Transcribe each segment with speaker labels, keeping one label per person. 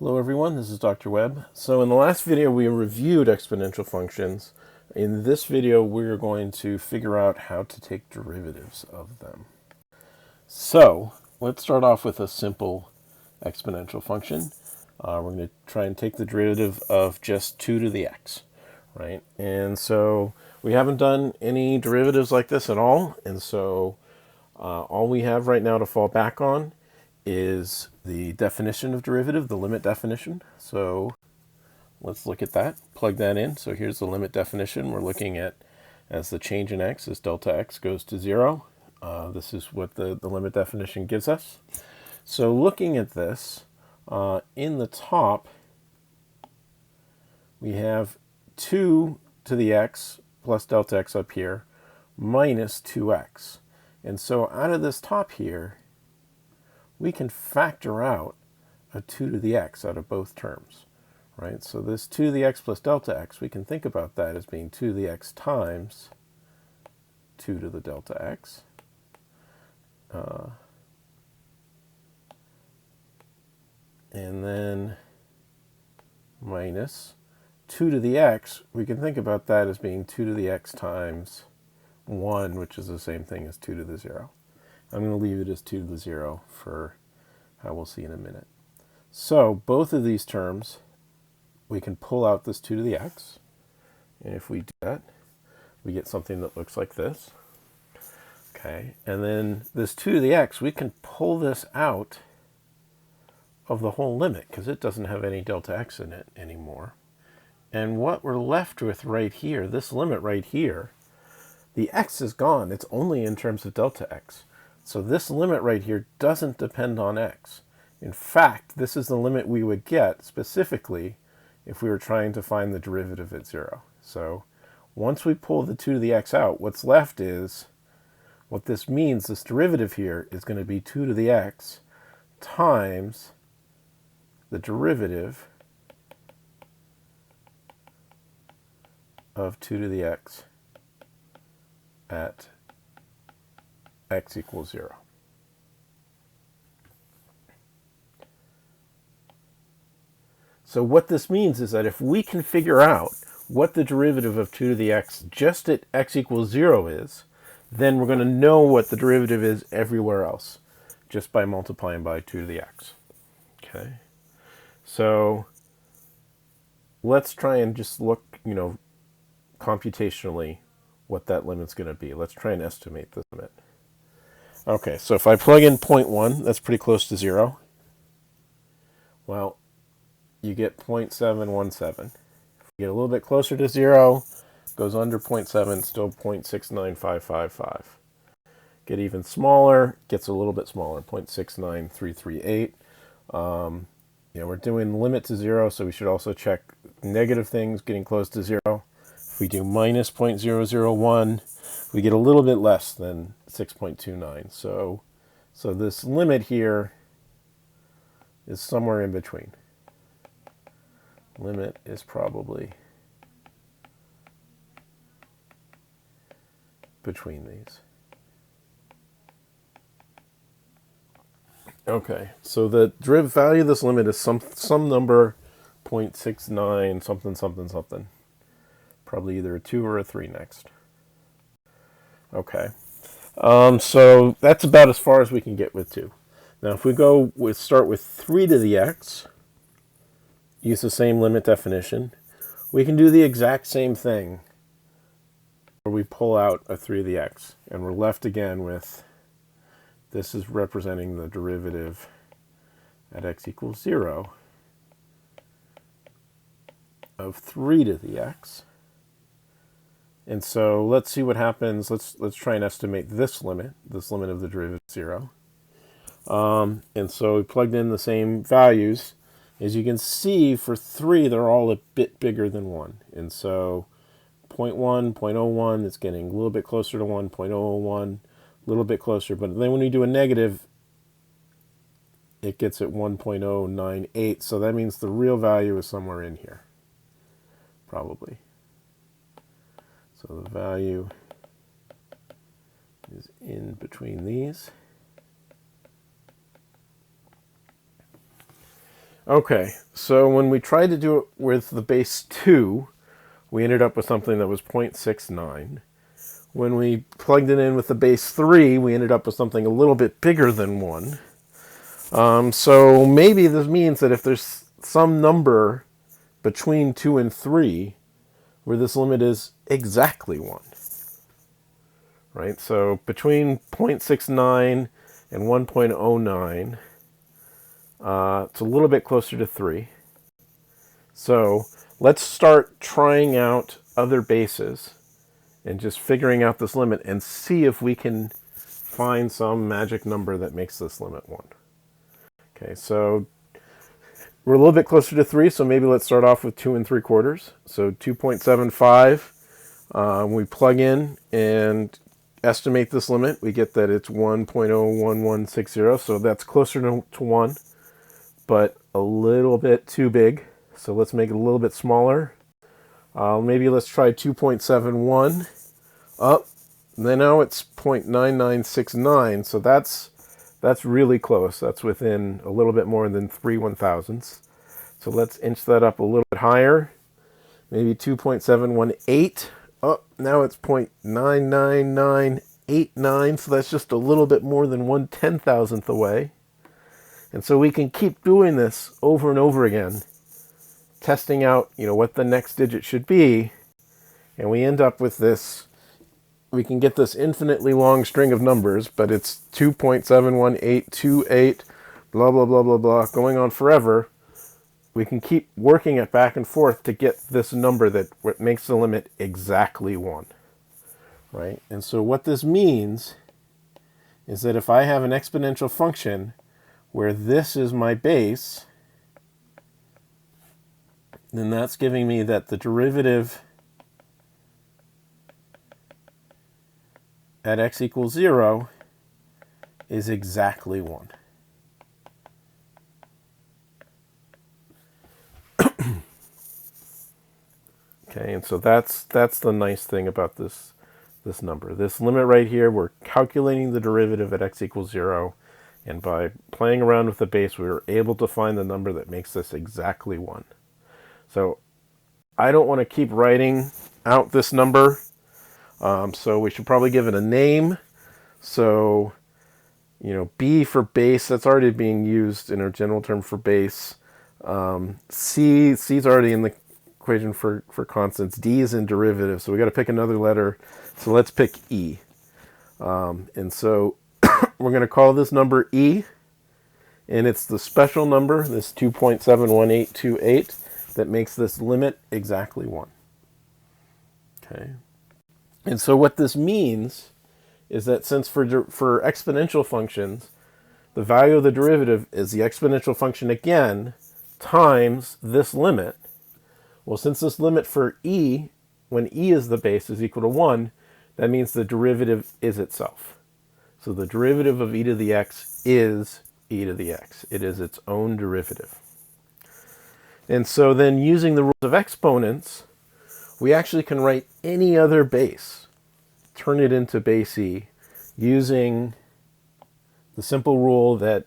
Speaker 1: Hello everyone, this is Dr. Webb. So in the last video we reviewed exponential functions. In this video we're going to figure out how to take derivatives of them. So let's start off with a simple exponential function. We're going to try and take the derivative of just 2 to the x, right? And so we haven't done any derivatives like this at all, and so all we have right now to fall back on is the definition of derivative, the limit definition. So let's look at that, plug that in. So here's the limit definition. We're looking at as the change in x, as delta x goes to 0. This is what the limit definition gives us. So looking at this, in the top, we have 2 to the x plus delta x up here minus 2x. And so out of this top here, we can factor out a 2 to the x out of both terms, right? So this 2 to the x plus delta x, we can think about that as being 2 to the x times 2 to the delta x. And then minus 2 to the x, we can think about that as being 2 to the x times 1, which is the same thing as 2 to the 0. I'm going to leave it as 2 to the 0 for how we'll see in a minute. So both of these terms, we can pull out this 2 to the x. And if we do that, we get something that looks like this. Okay, and then this 2 to the x, we can pull this out of the whole limit because it doesn't have any delta x in it anymore. And what we're left with right here, this limit right here, the x is gone. It's only in terms of delta x. So this limit right here doesn't depend on x. In fact, this is the limit we would get specifically if we were trying to find the derivative at 0. So once we pull the 2 to the x out, what's left is, what this means, this derivative here is going to be 2 to the x times the derivative of 2 to the x at x equals 0. So what this means is that if we can figure out what the derivative of 2 to the x just at x equals 0 is, then we're going to know what the derivative is everywhere else just by multiplying by 2 to the x. Okay, so let's try and just look, computationally what that limit's going to be. Let's try and estimate this limit. Okay, so if I plug in 0.1, that's pretty close to 0. Well, you get 0.717. If you get a little bit closer to 0, goes under 0.7, still 0.69555. Get even smaller, gets a little bit smaller, 0.69338. We're doing limit to 0, so we should also check negative things getting close to 0. If we do minus 0.001, we get a little bit less than 6.29. So this limit here is somewhere in between. Limit is probably between these. Okay, so the derivative value of this limit is some number 0.69 something something something. Probably either a 2 or a 3 next. Okay, so that's about as far as we can get with 2. Now if we start with 3 to the x, use the same limit definition, we can do the exact same thing where we pull out a 3 to the x, and we're left again with, this is representing the derivative at x equals 0 of 3 to the x. And so let's see what happens. Let's try and estimate this limit of the derivative 0. And so we plugged in the same values. As you can see, for 3, they're all a bit bigger than 1. And so 0.1, 0.01, it's getting a little bit closer to 1, 0.001, a little bit closer. But then when we do a negative, it gets at 1.098. So that means the real value is somewhere in here, probably. So the value is in between these. Okay, so when we tried to do it with the base 2, we ended up with something that was 0.69. When we plugged it in with the base 3, we ended up with something a little bit bigger than 1. So maybe this means that if there's some number between 2 and 3 where this limit is exactly 1, right? So between 0.69 and 1.09, it's a little bit closer to 3. So let's start trying out other bases and just figuring out this limit and see if we can find some magic number that makes this limit 1. Okay, so we're a little bit closer to 3, so maybe let's start off with 2 3/4. So 2.75, we plug in and estimate this limit. We get that it's 1.01160, so that's closer to 1, but a little bit too big. So let's make it a little bit smaller. Maybe let's try 2.71. Up. Then now it's 0.9969, so that's really close. That's within a little bit more than 3/1000ths. So let's inch that up a little bit higher. Maybe 2.718. Oh, now it's 0.99989, so that's just a little bit more than 1/10,000th away. And so we can keep doing this over and over again, testing out, what the next digit should be, and we end up with this. We can get this infinitely long string of numbers, but it's 2.71828, blah, blah, blah, blah, blah, going on forever. We can keep working it back and forth to get this number that makes the limit exactly 1, right? And so what this means is that if I have an exponential function where this is my base, then that's giving me that the derivative at x equals 0 is exactly 1. Okay, and so that's the nice thing about this number. This limit right here, we're calculating the derivative at x equals 0, and by playing around with the base, we were able to find the number that makes this exactly 1. So I don't want to keep writing out this number, so we should probably give it a name. So, B for base, that's already being used in our general term for base. C's already in the equation for constants. D is in derivative, so we got to pick another letter. So let's pick E. And so we're going to call this number E, and it's the special number, this 2.71828, that makes this limit exactly 1. Okay. And so what this means is that since for exponential functions, the value of the derivative is the exponential function again times this limit. Well, since this limit for e, when e is the base, is equal to 1, that means the derivative is itself. So the derivative of e to the x is e to the x. It is its own derivative. And so then using the rules of exponents, we actually can write any other base, turn it into base e, using the simple rule that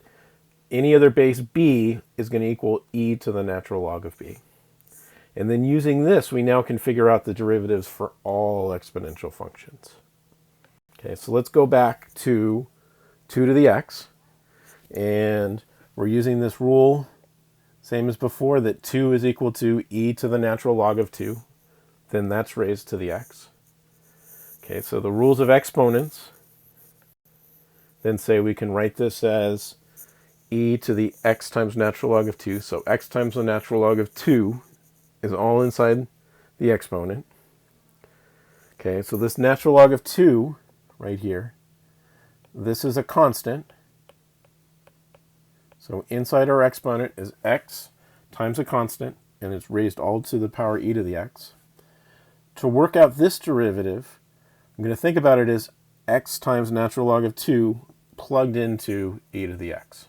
Speaker 1: any other base b is going to equal e to the natural log of b. And then using this, we now can figure out the derivatives for all exponential functions. Okay, so let's go back to 2 to the x. And we're using this rule, same as before, that 2 is equal to e to the natural log of 2. Then that's raised to the x. Okay, so the rules of exponents then say we can write this as e to the x times natural log of 2. So x times the natural log of 2 is all inside the exponent. Okay, so this natural log of 2 right here, this is a constant. So inside our exponent is x times a constant, and it's raised all to the power e to the x. To work out this derivative, I'm going to think about it as x times natural log of 2 plugged into e to the x.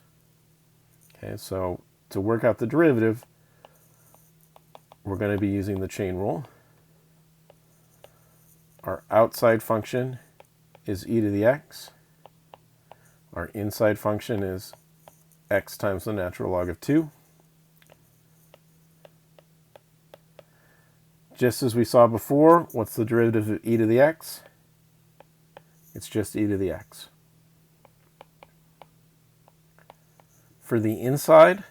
Speaker 1: Okay, so to work out the derivative, we're going to be using the chain rule. Our outside function is e to the x. Our inside function is x times the natural log of 2. just as we saw before, what's the derivative of e to the x? It's just e to the x. For the inside,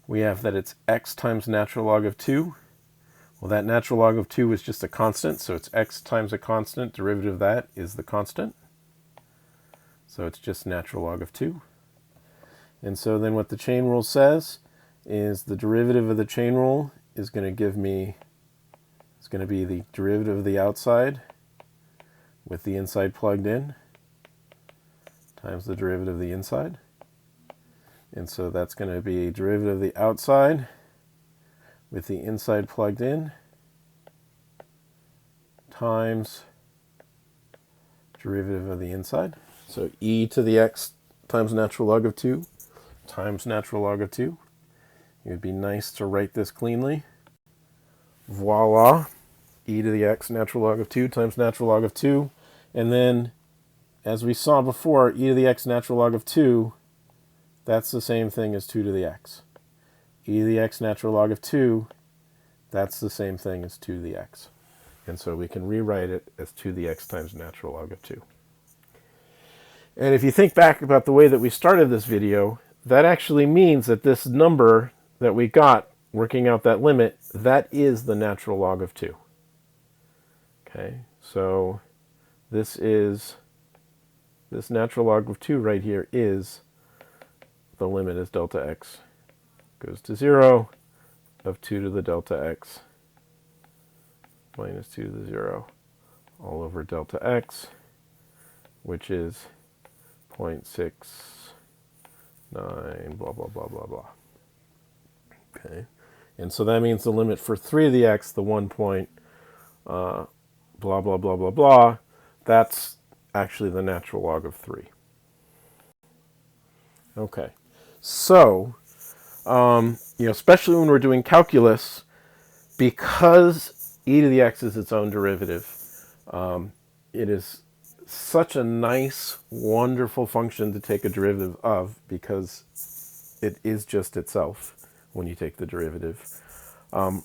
Speaker 1: we have that it's x times natural log of 2. Well, that natural log of 2 is just a constant, so it's x times a constant. Derivative of that is the constant. So it's just natural log of 2. And so then what the chain rule says is the derivative of the chain rule is going to give me, it's going to be the derivative of the outside with the inside plugged in times the derivative of the inside. And so that's going to be a derivative of the outside with the inside plugged in times derivative of the inside. So e to the x times natural log of 2 times natural log of 2. It would be nice to write this cleanly. Voila. E to the x natural log of 2 times natural log of 2. And then, as we saw before, e to the x natural log of 2, that's the same thing as 2 to the x. E to the x natural log of 2, that's the same thing as 2 to the x. And so we can rewrite it as 2 to the x times natural log of 2. And if you think back about the way that we started this video, that actually means that this number that we got working out that limit, that is the natural log of 2. Okay, so this natural log of 2 right here is the limit as delta x goes to 0 of 2 to the delta x minus 2 to the 0 all over delta x, which is 0.69 blah, blah, blah, blah, blah. Okay, and so that means the limit for 3 to the x, the 1 point blah, blah, blah, blah, blah, that's actually the natural log of 3. Okay, so, especially when we're doing calculus, because e to the x is its own derivative, it is such a nice, wonderful function to take a derivative of because it is just itself when you take the derivative.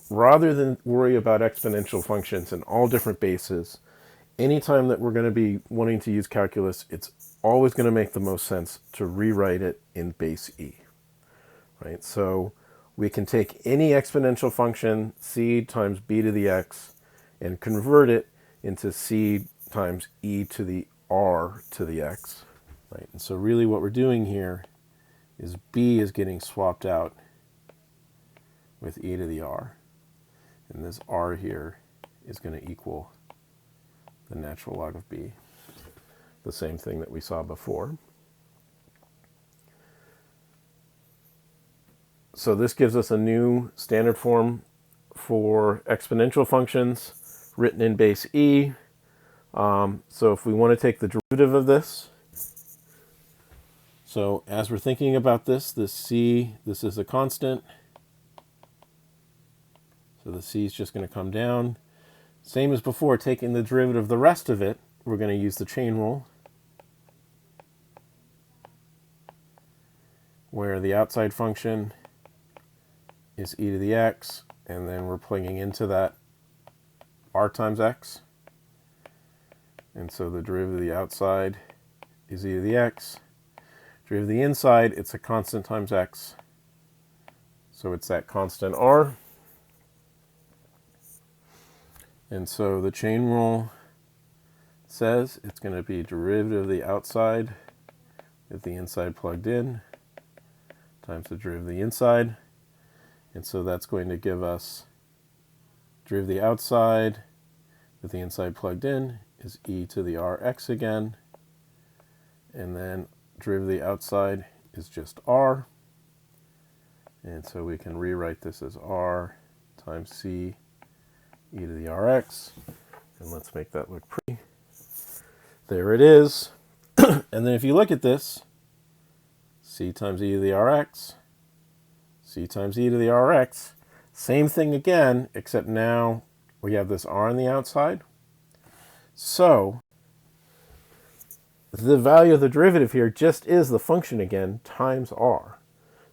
Speaker 1: Rather than worry about exponential functions in all different bases, anytime that we're going to be wanting to use calculus, it's always going to make the most sense to rewrite it in base e. Right? So we can take any exponential function, c times b to the x, and convert it into c times e to the r to the x. Right? And so really what we're doing here is b is getting swapped out with e to the r. And this r here is going to equal the natural log of b, the same thing that we saw before. So this gives us a new standard form for exponential functions written in base e. So if we want to take the derivative of this, so as we're thinking about this c, this is a constant. So the c is just going to come down. Same as before, taking the derivative of the rest of it, we're going to use the chain rule, where the outside function is e to the x, and then we're plugging into that r times x. And so the derivative of the outside is e to the x. Derivative of the inside, it's a constant times x. So it's that constant r. And so the chain rule says it's going to be derivative of the outside with the inside plugged in times the derivative of the inside. And so that's going to give us derivative of the outside with the inside plugged in is e to the rx again. And then derivative of the outside is just r. And so we can rewrite this as r times c e to the rx. And let's make that look pretty. There it is. And then if you look at this, c times e to the rx, c times e to the rx, same thing again, except now we have this r on the outside. So the value of the derivative here just is the function again times r.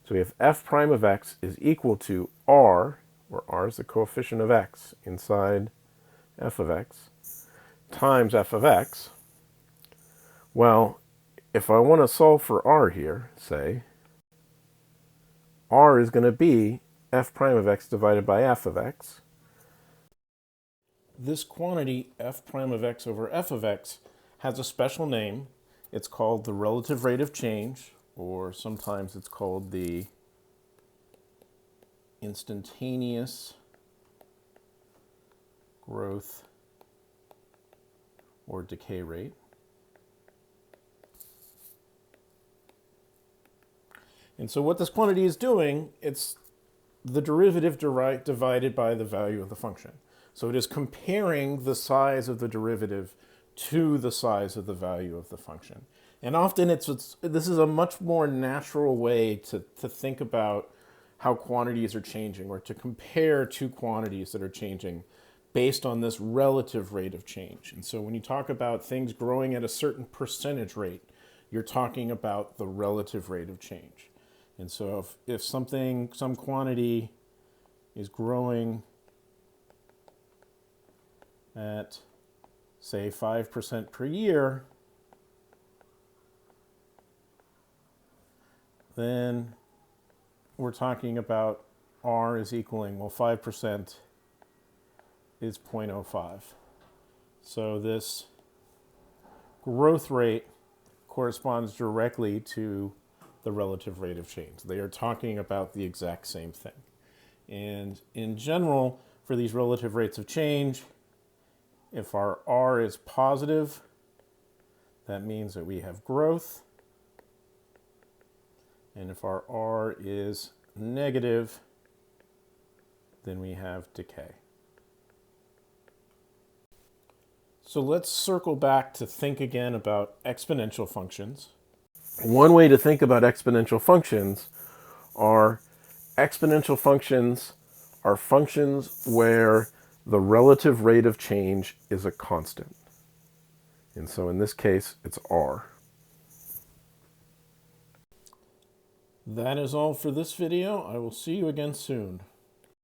Speaker 1: So we have f prime of x is equal to r where r is the coefficient of x inside f of x, times f of x. Well, if I want to solve for r here, say, r is going to be f prime of x divided by f of x. This quantity, f prime of x over f of x, has a special name. It's called the relative rate of change, or sometimes it's called the instantaneous growth or decay rate. And so what this quantity is doing, it's the derivative divided by the value of the function. So it is comparing the size of the derivative to the size of the value of the function. And often this is a much more natural way to think about how quantities are changing, or to compare two quantities that are changing based on this relative rate of change. And so when you talk about things growing at a certain percentage rate, you're talking about the relative rate of change. And so if some quantity is growing at, say, 5% per year, then we're talking about r is equaling, well, 5% is 0.05. So this growth rate corresponds directly to the relative rate of change. They are talking about the exact same thing. And in general, for these relative rates of change, if our r is positive, that means that we have growth. And if our r is negative, then we have decay. So let's circle back to think again about exponential functions. One way to think about exponential functions are functions where the relative rate of change is a constant. And so in this case, it's r. That is all for this video. I will see you again soon.